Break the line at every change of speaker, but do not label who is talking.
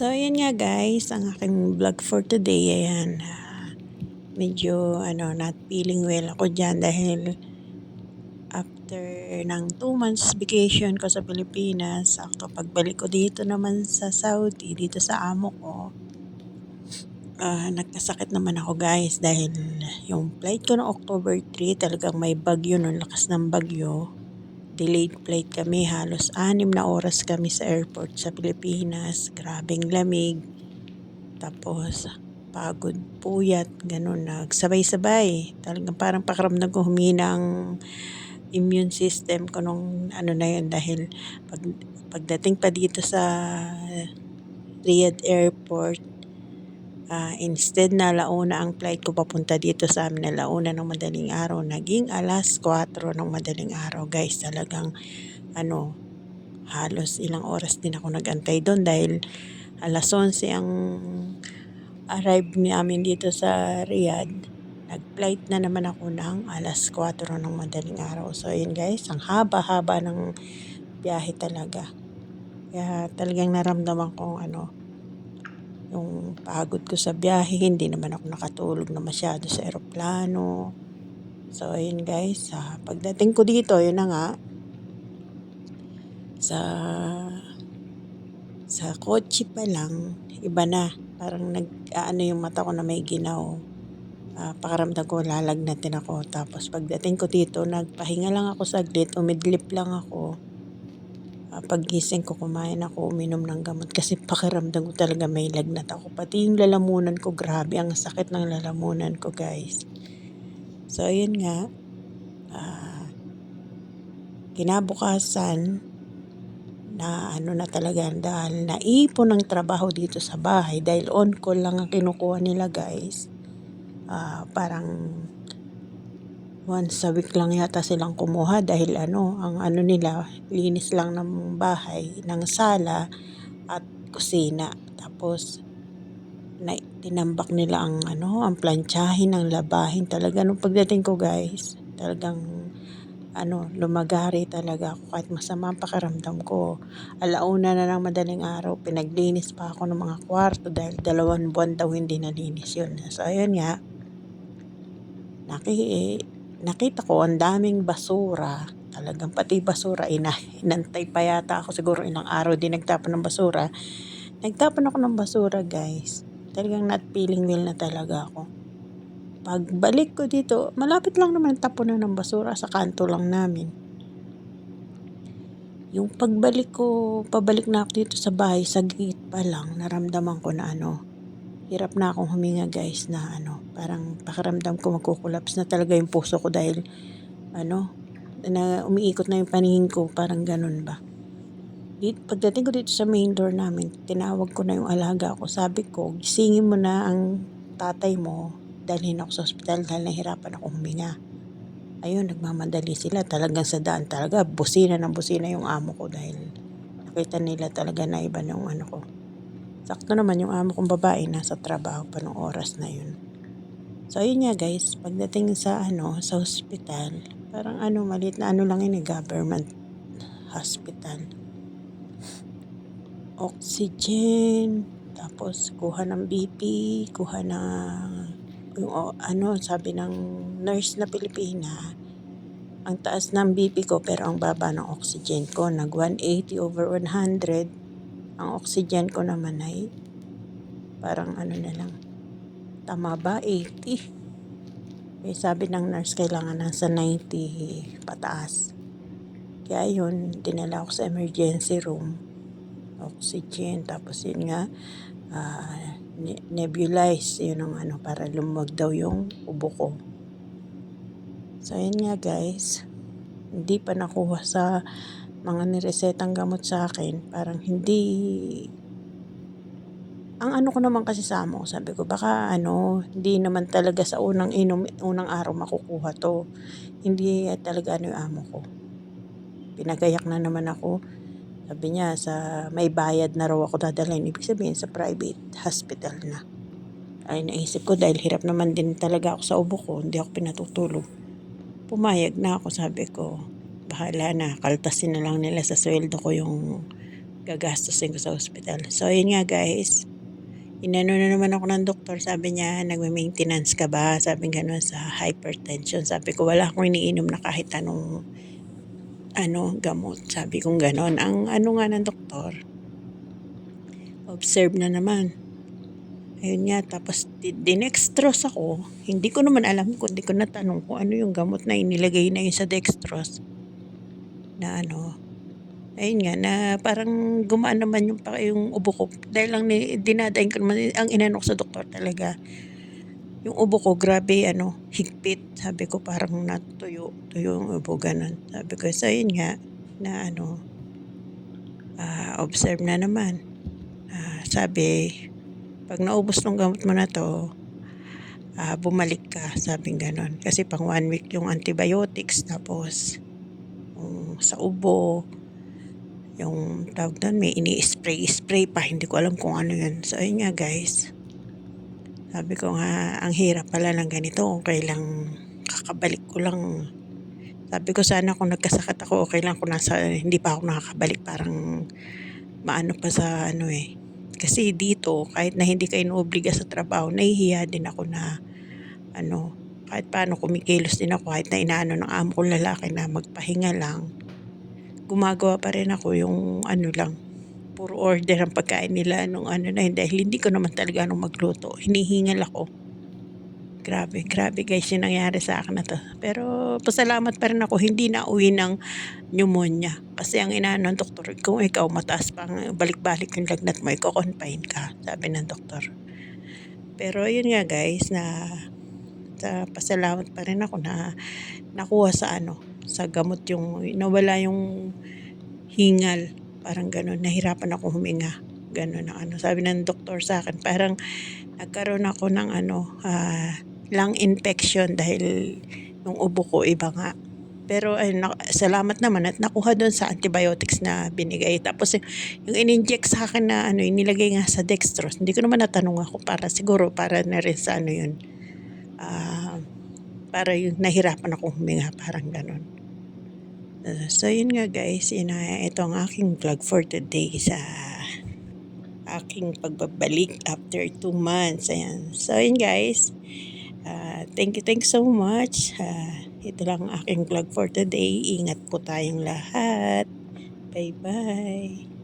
So, ayan nga guys, ang aking vlog for today, ayan, medyo not feeling well ako dyan dahil after ng 2 months vacation ko sa Pilipinas, sakto pagbalik ko dito naman sa Saudi, dito sa amo ko, nagkasakit naman ako guys dahil yung flight ko noong October 3 talagang may bagyo nun, lakas ng bagyo. Delayed flight kami, halos 6 na oras kami sa airport sa Pilipinas. Grabeng lamig. Tapos, pagod, puyat, ganun. Nagsabay-sabay. Talagang parang pakiramdam ko humina ang immune system ko nung na yun dahil pagdating pa dito sa Riyadh Airport, instead na alauna ang flight ko papunta dito sa amin, alauna ng madaling araw, naging alas 4 ng madaling araw guys. Talagang halos ilang oras din ako nagantay doon dahil alas 11 ang arrive namin dito sa Riyadh. Nag-flight na naman ako ng alas 4 ng madaling araw. So yun guys, ang haba-haba ng biyahe talaga. Kaya talagang naramdaman kong yung pagod ko sa biyahe. Hindi naman ako nakatulog na masyado sa eroplano. So ayun guys, pagdating ko dito, yun na nga, sa kotse pa lang, iba na. Parang yung mata ko na may ginaw. Pakiramdam ko lalagnatin ako. Tapos pagdating ko dito, nagpahinga lang ako saglit, umidlip lang ako. Paggising ko, kumain ako, uminom ng gamot kasi pakiramdam ko talaga may lagnat ako. Pati yung lalamunan ko, grabe ang sakit ng lalamunan ko guys. So ayun nga, kinabukasan, na talaga dahil naipon ng trabaho dito sa bahay dahil on call lang ang kinukuha nila guys. Parang once a week lang yata silang kumuha dahil ang nila, linis lang ng bahay, ng sala at kusina. Tapos tinambak nila ang plantsahin, ang labahin. Talaga nung pagdating ko guys, talagang lumagari talaga ako kahit masama ang pakiramdam ko. Alauna na ng madaling araw, pinaglinis pa ako ng mga kwarto dahil 2 buwan daw hindi nalinis yun. So ayun nga, nakita ko ang daming basura. Talagang pati basura, inantay pa yata ako siguro ilang araw din nagtapon ng basura. Nagtapon ako ng basura guys. Talagang not feeling well na talaga ako. Pagbalik ko dito, malapit lang naman tapunan ng basura sa kanto lang namin. Yung pagbalik ko, pabalik na ako dito sa bahay, sa gate pa lang, naramdaman ko na hirap na akong huminga guys na parang pakiramdam ko magkukulaps na talaga yung puso ko dahil na umiikot na yung paningin ko, parang ganun ba. Pagdating ko dito sa main door namin, tinawag ko na yung alaga ko. Sabi ko, gisingin mo na ang tatay mo, dalhin ako sa ospital dahil nahirapan ako huminga. Ayun, nagmamadali sila. Talagang sa daan talaga, busina ng busina yung amo ko dahil nakita nila talaga na iba ng ko. Sakto naman yung amo kong babae nasa trabaho pa nung oras na yun. So ayun nga guys, pagdating sa sa hospital, parang maliit na lang yun, government hospital. Oxygen, tapos kuha ng BP, kuha ng yung sabi ng nurse na Pilipina, ang taas ng BP ko pero ang baba ng oxygen ko, nag 180 over 100. Ang oxygen ko naman ay parang na lang, tama ba, 80. Sabi ng nurse kailangan nasa 90 pataas. Kaya yun, dinala ako sa emergency room, oxygen, tapos yun nga, nebulize, yun ang para lumuwag daw yung ubo ko. So yun nga guys, hindi pa nakuha sa mga niresetang gamot sa akin. Parang hindi, ang ko naman kasi sa amo, sabi ko baka hindi naman talaga sa unang araw makukuha to. Hindi talaga yung amo ko. Pinagayak na naman ako. Sabi niya, may bayad na raw ako dadalhin. Ibig sabihin sa private hospital na. Ay, naisip ko dahil hirap naman din talaga ako sa ubo ko. Hindi ako pinatutulog. Pumayag na ako, sabi ko, bahala na. Kaltasin na lang nila sa sweldo ko yung gagastusin ko sa ospital. So ayun nga guys, inano na naman ako ng doktor, sabi niya, "Nagme-maintenance ka ba?" Sabing gano'n sa hypertension. Sabi ko, "Wala akong iniinom na kahit anong gamot." Sabi kong gano'n. Ang ano nga ng doktor, observe na naman. Ayun nga, tapos dinextrose ako. Hindi ko naman alam kung di ko natanong kung ano yung gamot na inilagay na yun sa dextrose na ayun nga, na parang gumaan naman yung ubo ko dahil lang dinadaing ko naman ang inano ko sa doktor talaga. Yung ubo ko grabe higpit. Sabi ko parang natuyo yung ubo, gano'n. Sabi ko, so ayun nga, na observe na naman. Sabi, "'Pag naubos tong gamot mo na 'to, bumalik ka." Sabing gano'n. Kasi pang 1 week yung antibiotics, tapos sa ubo, yung tawag do'n, may ini-spray pa, hindi ko alam kung ano 'yun. So ayun nga guys, sabi ko nga ang hirap pala ng ganito, kung kailang kakabalik ko lang. Sabi ko sana kung nagkasakit ako, okey lang kung hindi pa ako nakakabalik, parang maano pa sa kasi dito kahit na hindi ka inoobliga sa trabaho, nahihiya din ako na kahit paano kumikilos din ako, kahit na inaano ng amo kong lalaki na magpahinga lang, gumagawa pa rin ako, yung lang, puro order ang pagkain nila nung na yun, dahil hindi ko naman talaga magluto, hinihingal ako. Grabe, grabe guys yung nangyari sa akin na 'to. Pero pasalamat pa rin ako hindi nauwi ng pneumonia. Kasi ang inaano ng doktor, kung ikaw mataas pa ang balik-balik yung lagnat mo, iko-confine ka, sabi ng doktor. Pero yun nga guys, pasalamat pa rin ako na nakuha sa sa gamot, yung nawala yung hingal, parang gano'n. Nahirapan akong huminga, gano'n ang sabi ng doktor sa akin, parang nagkaroon ako ng lung infection dahil yung ubo ko iba nga. Pero ayun, salamat naman at nakuha do'n sa antibiotics na binigay. Tapos yung in-inject sa akin na inilagay nga sa dextrose, hindi ko naman natanong ako, para siguro para na rin sa yun, para yung nahirapan akong huminga, parang gano'n. So yun nga guys, ito ang aking vlog for today sa aking pagbabalik after 2 months. Ayan. So yun guys, thank you so much. Ito lang ang aking vlog for today. Ingat po tayong lahat. Bye-bye.